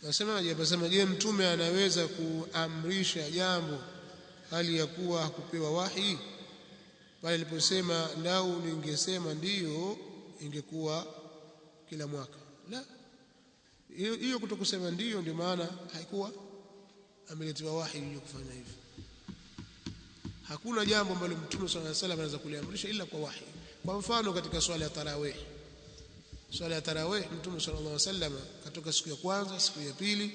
Nasema je, mtume anaweza kuamrisha jambo hali ya kuwa hakupewa wahi? Pale aliposema lau ningesema ndiyo ingekuwa kila mwaka. La, hiyo kutokusema ndiyo ndio maana haikuwa ameletewa wahi ili kufanya hivyo. Hakuna jambo ambalo mtume sallallahu alaihi wasallam anaweza kuliamrisha ila kwa wahi. Kwa mfano katika swala ya tarawih, mtume sallallahu alaihi wasallam katoka siku ya kwanza, siku ya pili,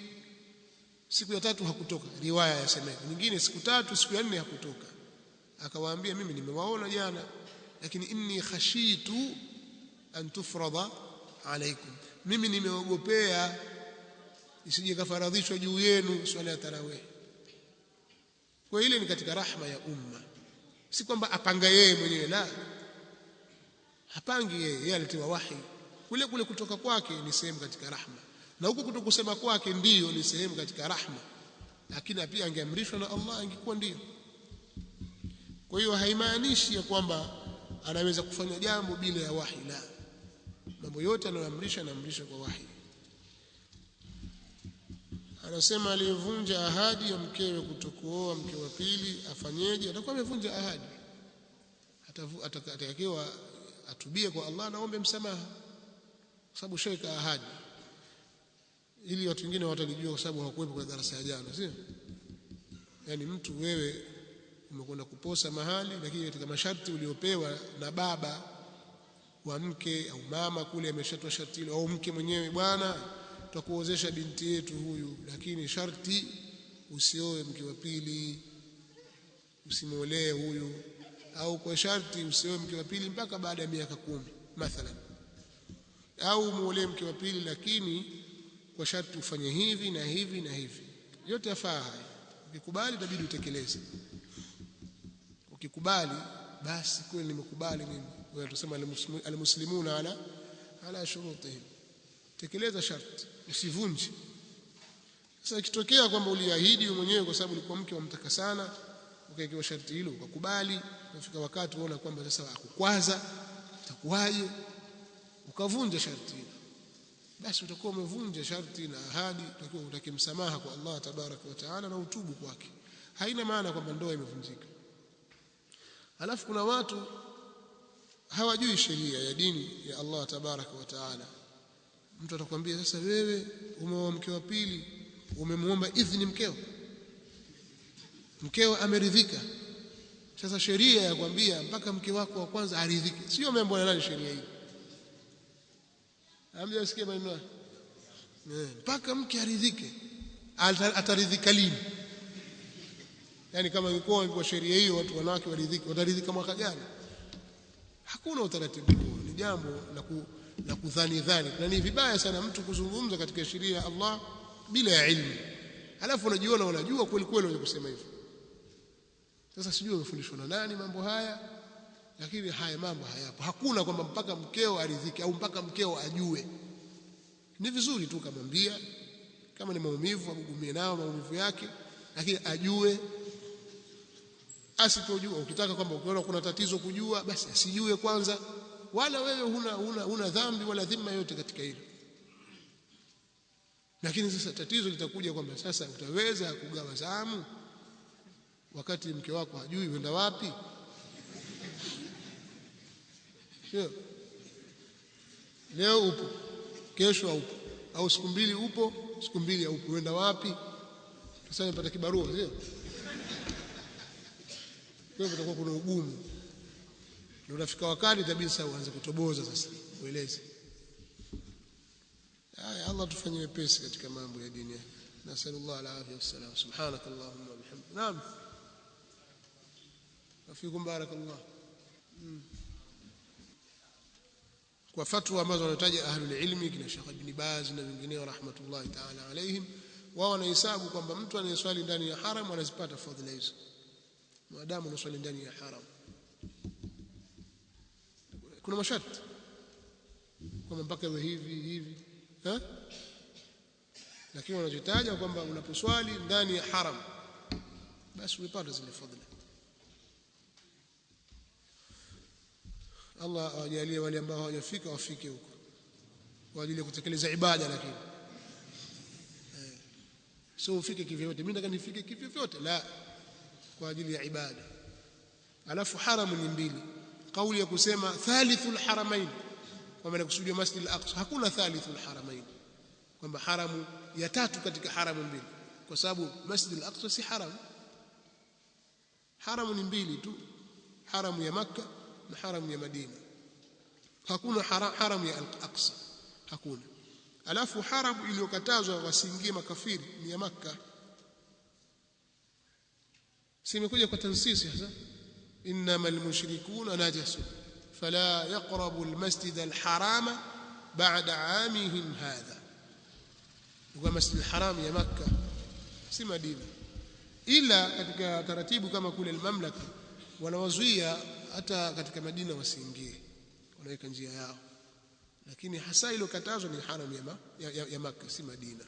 siku ya tatu hakutoka, riwaya yasema nyingine siku tatu, siku ya nne hakutoka. Akawaambia mimi nimewaona jana, lakini inni khashitu an tufrada alaikum, mimi nimeogopea isije kafaradhishwa juu yenu swala ya tarawih. Kwa ile ni katika rahma ya umma, si kwamba apanga yeye mwenyewe, la, hapangi yeye alitiwa wahi. Kule kutoka kwake ni sehemu katika rahma, na huko kutokusema kwake ndiyo ni sehemu katika rahma, lakini pia angeamrishwa na Allah angekuwa ndiyo. Kwa hiyo haimaanishi ya kwamba anaweza kufanya jambo bila ya wahi, la, mambo yote anayoamrisha anaamrisha kwa wahi. Anasema aliyevunja ahadi ya mkewe kutokuoa mke wa pili afanyeje? Atakuwa amevunja ahadi, atatakiwa atubie kwa Allah na aombe msamaha, kwa sababu shirika ahadi, ili watu wengine watalijua kwa sababu hawakuwepo kwa darasa ya jana, sio? Yani mtu wewe umekwenda kuposa mahali, lakini katika masharti uliopewa na baba wa mke au mama kule ameshatoa sharti hilo, au mke mwenyewe, bwana tutakuozesha binti yetu huyu, lakini sharti usioe mke wa pili, usimuolee huyu, au kwa sharti usioe mke wa pili mpaka baada ya miaka 10 mathalan, au muolee mke wa pili lakini kwa sharti ufanye hivi na hivi na hivi. Yote yafaa haya, ukikubali itabidi utekeleze. Ukikubali basi kweli nimekubali mimi, wewe tusema almuslimuna ala shurutihim, tekeleza sharti, usivunje. Sasa ikitokea kwamba uliahidi wewe mwenyewe kwa sababu ulikuwa mke wamtaka sana, ukaekewa sharti hilo ukakubali, ukafika wakati unaona kwamba sasa akukwaza, itakuwaje? Ukavunja sharti hilo, basi utakuwa umevunja sharti na ahadi, utakuwa utake msamaha kwa Allah tabaraka wa taala na utubu kwake. Haina maana kwamba ndoa imevunjika. Halafu kuna watu hawajui sheria ya dini ya Allah tabaraka wa taala. Mtu atakwambia sasa wewe umeoa mke wa pili, umemuomba idhini mkeo ameridhika. Sasa sheria ya kwambia mpaka mke wako wa kwanza aridhike, sio mambo ya nani sheria hii? Hamjasikia maneno mpaka mke aridhike. Ataridhika lini? Yani kama ingekuwa sheria hiyo watu wanawake waridhike, wataridhika mwaka gani? Hakuna utaratibu huo, ni jambo la kudhani, na ni vibaya sana mtu kuzungumza katika sheria ya Allah bila ya ilmu, halafu unajua kweli wewe kusema hivyo. Sasa sijui umefundishwa na nani mambo haya, lakini haya mambo hayapo. Hakuna kwamba mpaka mkeo aridhike au mpaka mkeo ajue. Ni vizuri tu kumwambia, kama ni maumivu agugumie nao maumivu yake, lakini ajue. Asipojua, ukitaka kwamba ukiona kuna tatizo kujua, basi asijue kwanza, wala wewe huna dhambi wala dhima yote katika hilo. Lakini sasa tatizo litakuja kwamba sasa utaweza kugawa zamu wakati mke wako hajui uenda wapi? Sio leo upo, kesho haupo, au siku mbili upo, siku mbili haupo, uenda wapi? Sasa unapata kibarua, sio? Kwa hivyo utakuwa kuna ugumu. Ndio unafika wakati itabidi sasa uanze kutoboza, sasa ueleze. Allah tufanyie wepesi katika mambo ya dini. Nasallallahu alaihi wasallam. Subhanakallahumma wa bihamdika. Naam. Wafikum barakallah. Kwa fatwa ambazo wanataja ahlul ilmi kina Sheikh Ibn Baz na wengineo rahmatullahi ta'ala alaihim, wao wanahesabu kwamba mtu anayeswali ndani ya haram anazipata fadhila hizo maadamu anaswali ndani ya haram. Kuna masharti kwamba mpaka iwe hivi lakini wanajitaja kwamba unaposwali ndani ya haram basi unapata zile fadhila. Allah awajalie wale ambao hawajafika wafike huko kwa ajili ya kutekeleza ibada, lakini sio ufike kivyovyote, mimi nataka nifike kivyovyote, la, kwa ajili ya ibada. Alafu haramu ni mbili. Kauli ya kusema thalithul haramain, kwa maana kusudia Masjid al-Aqsa, hakuna thalithul haramain, kwamba haramu ya tatu katika haramu mbili, kwa sababu Masjid al-Aqsa si haramu. Haramu ni mbili tu, haramu ya Makka na haramu ya Madina. Hakuna haramu ya al-Aqsa, hakuna. Alafu haramu iliyokatazwa wasiingie makafiri ni ya Makka. Simekuja kwa tansisi hasa, innamal mushrikuna najasun fala yaqrabu al-masjid al-harama ba'da 'amihim hadha. Kwa Masjid al-Haram ya Makka, si Madina. Ila katika taratibu kama kule al-mamlaka wanawazuia hata katika Madina wasiingie, wanaweka njia yao, lakini hasa ile katazwa ni haram ya Makka, si Madina.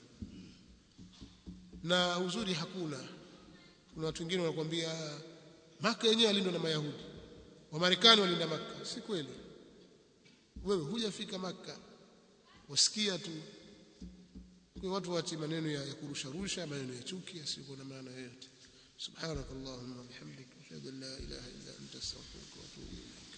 Na uzuri hakuna, kuna watu wengine wanakuambia Makka yenyewe alindwa na Mayahudi, wa Marekani walinda Makka. Si kweli, wewe hujafika Makka, wasikia tu. Kwa watu waache maneno ya kurusha maneno ya chuki yasiyo na maana yoyote. Subhanakallahumma bihamdika ashhadu an la ilaha illa anta astaghfiruka wa atubu ilaik.